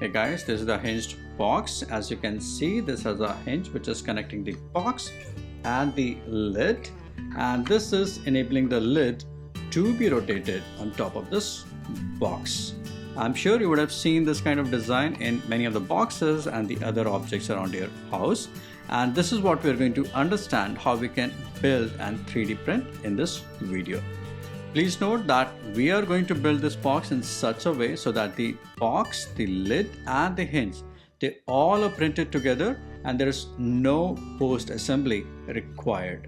Hey guys, this is the hinged box. As you can see, this has a hinge which is connecting the box and the lid, and this is enabling the lid to be rotated on top of this box. I'm sure you would have seen this kind of design in many of the boxes and the other objects around your house, and this is what we're going to understand how we can build and 3D print in this video. Please note that we are going to build this box in such a way so that the box, the lid and the hinge, they all are printed together and there is no post assembly required.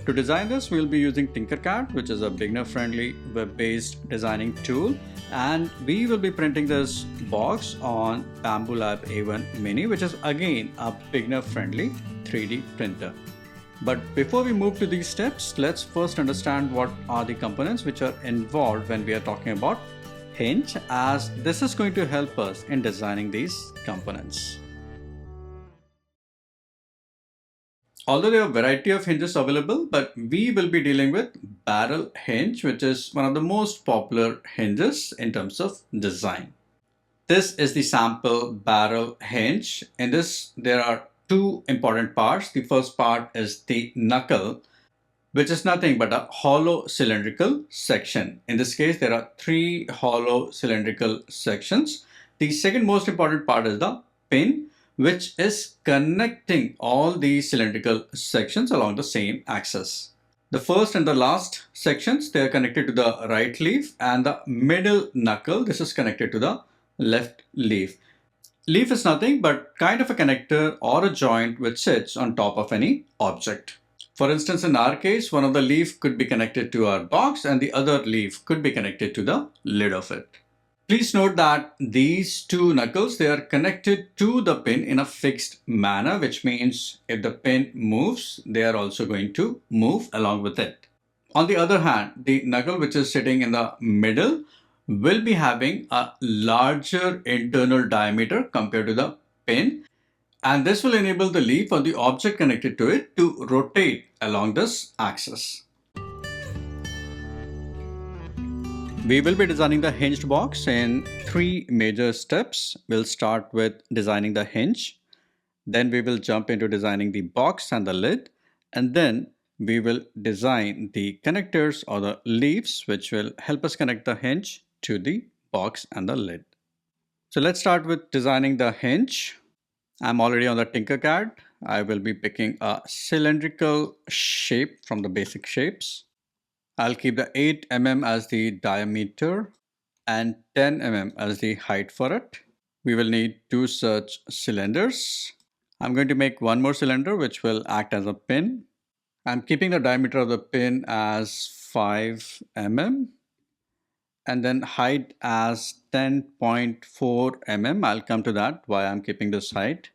To design this, we'll be using Tinkercad, which is a beginner-friendly web-based designing tool, and we will be printing this box on Bamboo Lab A1 Mini, which is again a beginner-friendly 3D printer. But before we move to these steps, let's first understand what are the components which are involved when we are talking about hinge, as this is going to help us in designing these components. Although there are a variety of hinges available, but we will be dealing with barrel hinge, which is one of the most popular hinges in terms of design. This is the sample barrel hinge. In this, there are two important parts. The first part is the knuckle, which is nothing but a hollow cylindrical section. In this case, there are three hollow cylindrical sections. The second most important part is the pin, which is connecting all these cylindrical sections along the same axis. The first and the last sections, they are connected to the right leaf, and the middle knuckle, this is connected to the left leaf. Leaf is nothing but kind of a connector or a joint which sits on top of any object. For instance, in our case, one of the leaf could be connected to our box and the other leaf could be connected to the lid of it. Please note that these two knuckles, they are connected to the pin in a fixed manner, which means if the pin moves, they are also going to move along with it. On the other hand, the knuckle which is sitting in the middle will be having a larger internal diameter compared to the pin, and this will enable the leaf or the object connected to it to rotate along this axis. We will be designing the hinged box in three major steps. We'll start with designing the hinge, then we will jump into designing the box and the lid, and then we will design the connectors or the leaves which will help us connect the hinge to the box and the lid. So let's start with designing the hinge. I'm already on the Tinkercad. I will be picking a cylindrical shape from the basic shapes. I'll keep the 8 mm as the diameter and 10 mm as the height for it. We will need two such cylinders. I'm going to make one more cylinder which will act as a pin. I'm keeping the diameter of the pin as 5 mm and then height as 10.4 mm. I'll come to that why I'm keeping this height.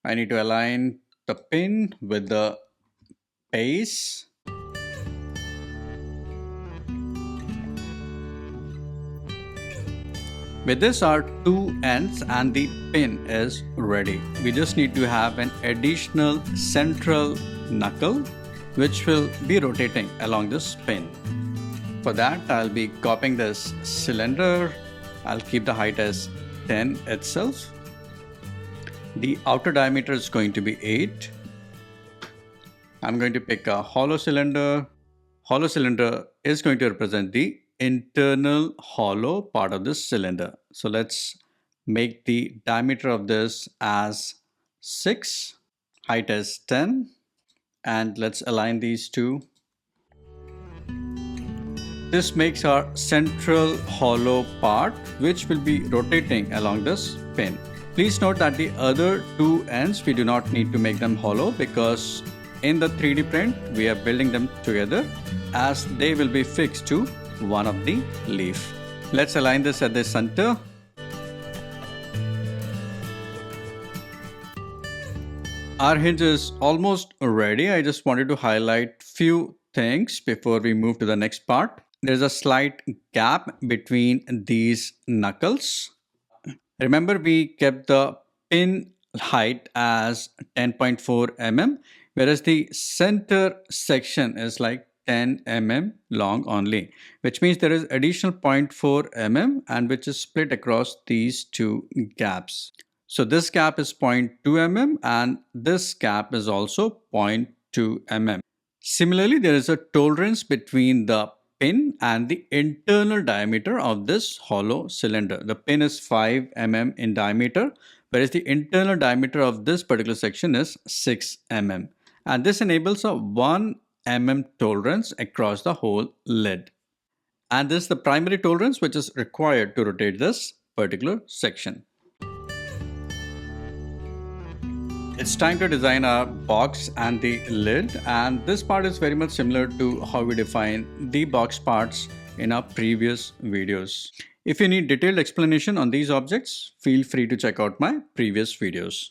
I need to align the pin with the base. With this, our two ends and the pin is ready. We just need to have an additional central knuckle which will be rotating along this pin. For that, I'll be copying this cylinder. I'll keep the height as 10 itself. The outer diameter is going to be 8. I'm going to pick a hollow cylinder. Hollow cylinder is going to represent the internal hollow part of this cylinder. So let's make the diameter of this as 6, height as 10, and let's align these two. This makes our central hollow part which will be rotating along this pin. Please note that the other two ends, we do not need to make them hollow because in the 3D print we are building them together as they will be fixed to one of the leaf. Let's align this at the center. Our hinge is almost ready. I just wanted to highlight few things before we move to the next part. There's a slight gap between these knuckles. Remember, we kept the pin height as 10.4 mm, whereas the center section is like 10 mm long only, which means there is additional 0.4 mm and which is split across these two gaps. So this gap is 0.2 mm and this gap is also 0.2 mm. Similarly, there is a tolerance between the pin and the internal diameter of this hollow cylinder. The pin is 5 mm in diameter, whereas the internal diameter of this particular section is 6 mm. And this enables a 1 mm tolerance across the whole lid. And this is the primary tolerance which is required to rotate this particular section. It's time to design our box and the lid, and this part is very much similar to how we define the box parts in our previous videos. If you need detailed explanation on these objects, feel free to check out my previous videos.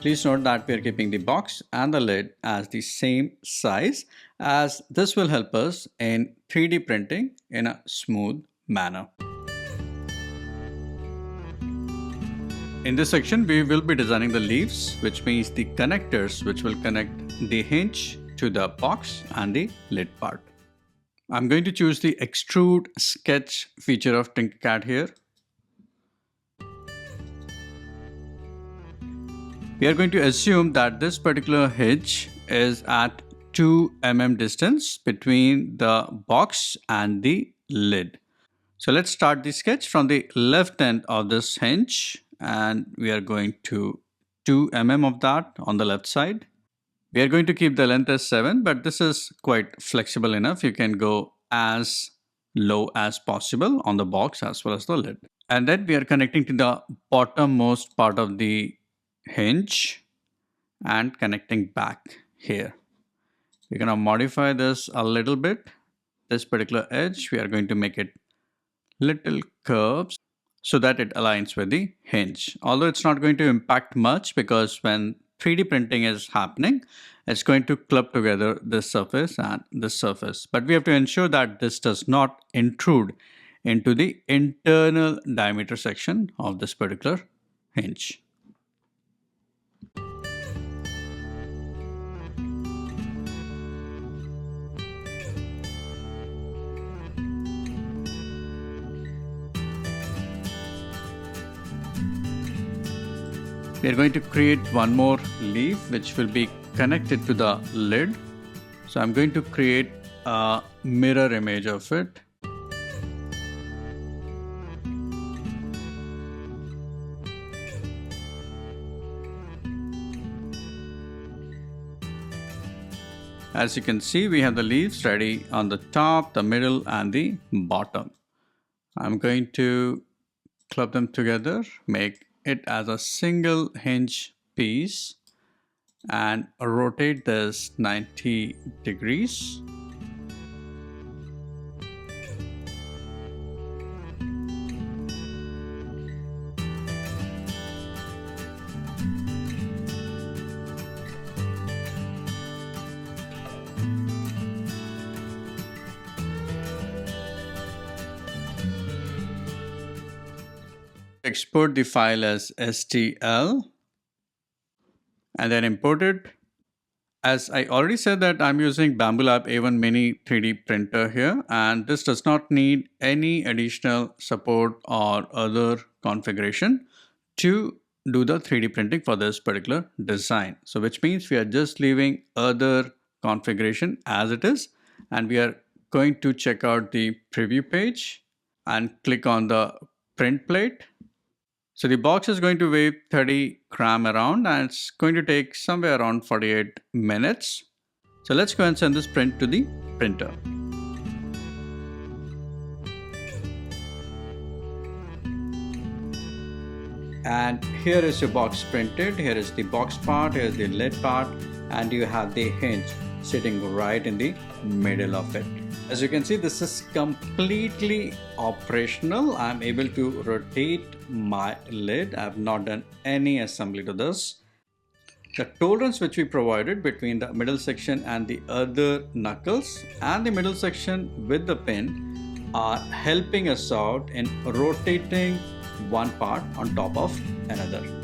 Please note that we are keeping the box and the lid as the same size, as this will help us in 3D printing in a smooth manner. In this section, we will be designing the leaves, which means the connectors which will connect the hinge to the box and the lid part. I'm going to choose the extrude sketch feature of Tinkercad here. We are going to assume that this particular hinge is at 2 mm distance between the box and the lid. So let's start the sketch from the left end of this hinge, and we are going to 2 mm of that on the left side. We are going to keep the length as 7, but this is quite flexible enough. You can go as low as possible on the box as well as the lid. And then we are connecting to the bottommost part of the hinge and connecting back here. We're going to modify this a little bit. This particular edge, we are going to make it little curves so that it aligns with the hinge. Although it's not going to impact much, because when 3D printing is happening, it's going to club together this surface and this surface. But we have to ensure that this does not intrude into the internal diameter section of this particular hinge. We are going to create one more leaf which will be connected to the lid. So I'm going to create a mirror image of it. As you can see, we have the leaves ready on the top, the middle and the bottom. I'm going to club them together, make it as a single hinge piece and rotate this 90 degrees. Export the file as STL and then import it. As I already said that I'm using Bambu Lab A1 Mini 3D printer here, and this does not need any additional support or other configuration to do the 3D printing for this particular design. So which means we are just leaving other configuration as it is, and we are going to check out the preview page and click on the print plate. So the box is going to weigh 30 gram around, and it's going to take somewhere around 48 minutes. So let's go and send this print to the printer. And here is your box printed. Here is the box part, here is the lid part, and you have the hinge sitting right in the middle of it. As you can see, this is completely operational. I'm able to rotate my lid. I have not done any assembly to this. The tolerance which we provided between the middle section and the other knuckles and the middle section with the pin are helping us out in rotating one part on top of another.